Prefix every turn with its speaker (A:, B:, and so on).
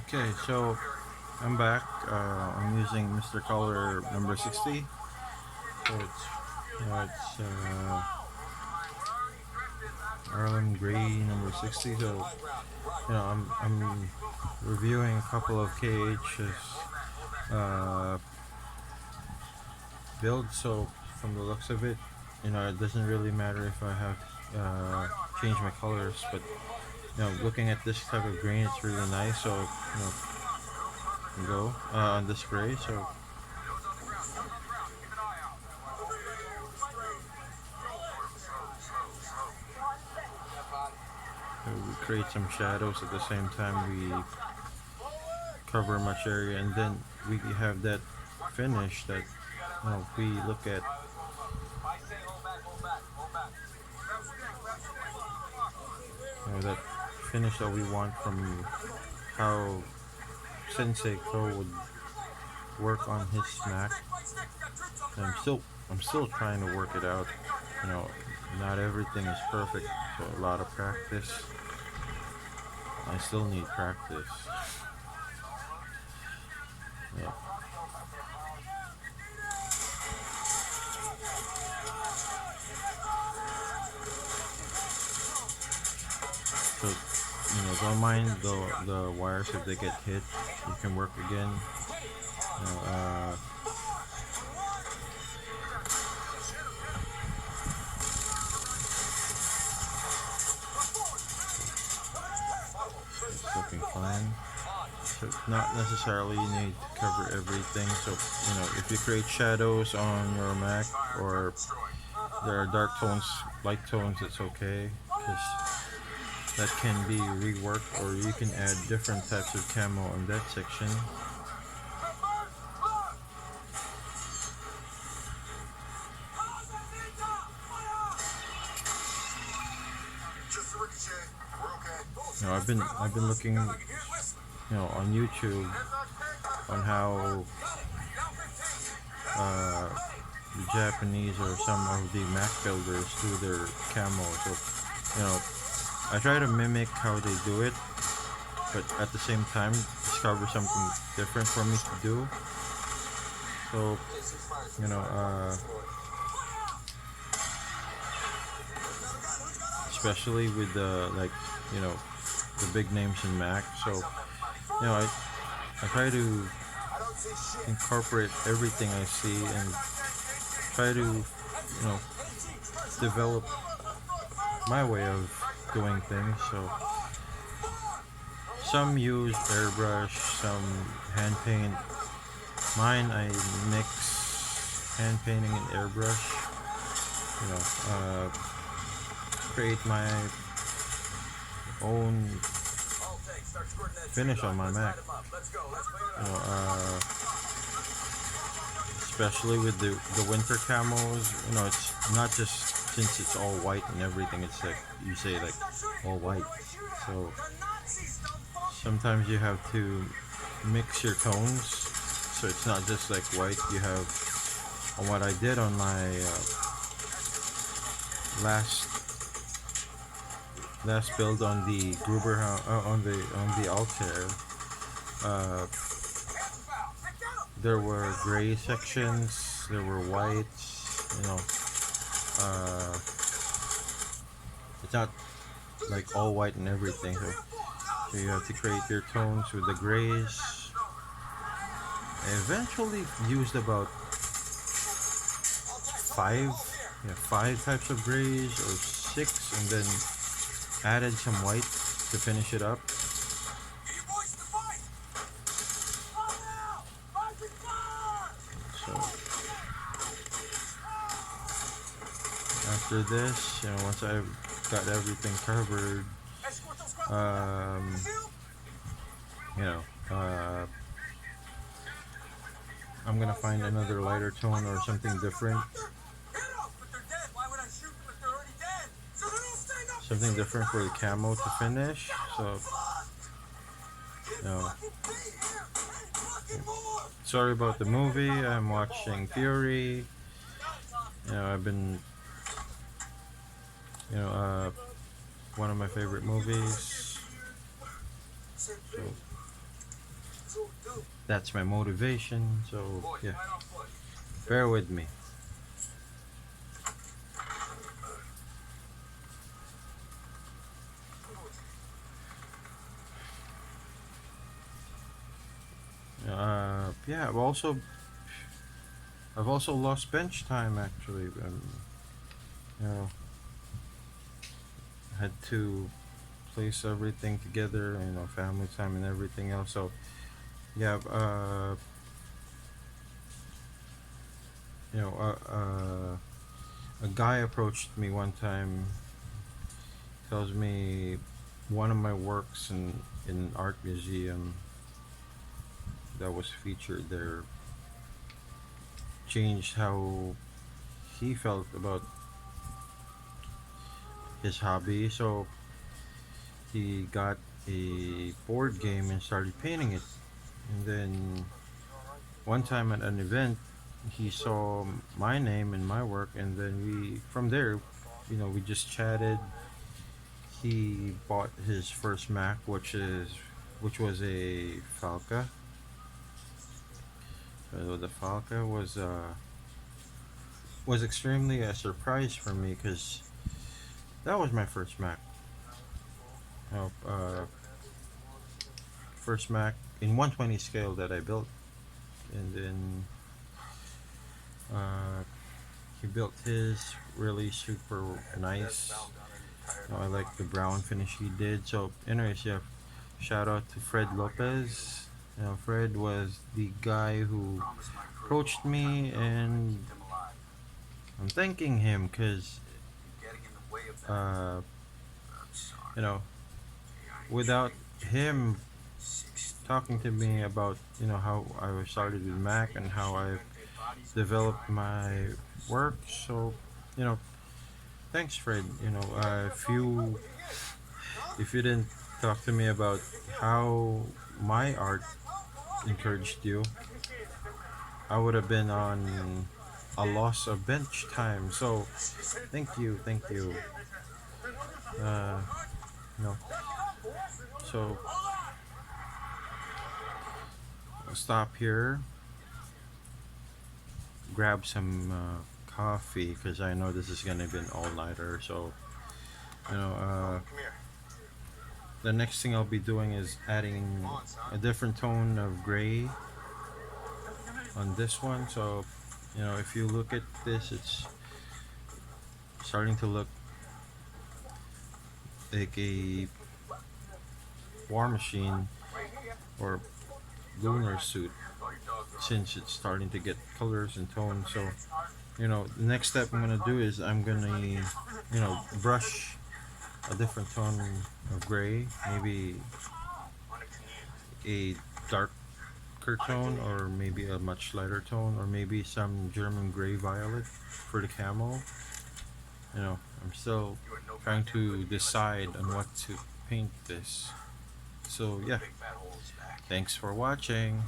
A: Okay, so I'm back. I'm using Mr. Color number 60. So it's Arlen Gray number 60. So I'm reviewing a couple of KH's uh, builds. So from the looks of it, it doesn't really matter if I have changed my colors, but looking at this type of grain, it's really nice. So go on this gray. So we create some shadows at the same time we cover much area, and then we have that finish that we look at. That finish that we want from how Sensei Ko would work on his smack. And I'm still trying to work it out. You know, not everything is perfect, so a lot of practice. I still need practice. Yeah. So don't mind the wires if they get hit. You can work again. You know, uh, it's looking fine. So not necessarily you need to cover everything. So if you create shadows on your Mac or there are dark tones, light tones, it's okay because that can be reworked, or you can add different types of camo in that section. I've been looking on YouTube on how the Japanese or some of the Mac builders do their camo. So I try to mimic how they do it, but at the same time discover something different for me to do. So especially with the big names in Mac. So I try to incorporate everything I see and try to develop my way of doing things. So some use airbrush, some hand paint. Mine I mix hand painting and airbrush. Create my own finish on my Mac. Especially with the winter camos. It's not just since it's all white and everything. It's like you say, like all white. So sometimes you have to mix your tones. So it's not just like white. You have on what I did on my last build on the Gruber on the Altair. There were gray sections, there were whites. It's not like all white and everything. So you have to create your tones with the grays. I eventually used about five types of grays or six, and then added some white to finish it up. So after this, once I've got everything covered, I'm gonna find another lighter tone or something different. Something different for the camo to finish. So, sorry about the movie. I'm watching Fury. I've been, one of my favorite movies. So, That's my motivation. So yeah, bear with me. Yeah, I've also lost bench time actually. You know, had to place everything together. You know, family time and everything else. So yeah, you know, a guy approached me one time, tells me one of my works in an art museum that was featured there changed how he felt about his hobby. So he got a board game and started painting it. And then one time at an event, he saw my name and my work, and then from there, you know, we just chatted. He bought his first Mac, which was a Falca. So the Falca was extremely a surprise for me because that was my first Mac. Uh, uh, First Mac in 120 scale that I built, and then uh, he built his really super nice. You know, I like the brown finish he did. So, anyways, yeah, shout out to Fred Lopez. You know, Fred was the guy who approached me, and I'm thanking him because, uh, you know, without him talking to me about how I was started with Mac and how I developed my work. So, you know, thanks, Fred. If you didn't talk to me about how my art encouraged you, I would have been on a loss of bench time. So, thank you. Uh, no, so I'll stop here, grab some coffee because I know this is gonna be an all-nighter. So, you know, the next thing I'll be doing is adding a different tone of gray on this one. So, if you look at this, it's starting to look like a war machine or lunar suit since it's starting to get colors and tones. So, the next step I'm gonna do is I'm gonna, brush a different tone of gray, maybe a darker tone, or maybe a much lighter tone, or maybe some German gray violet for the camo. I'm still trying to decide on what to paint this. So yeah, thanks for watching.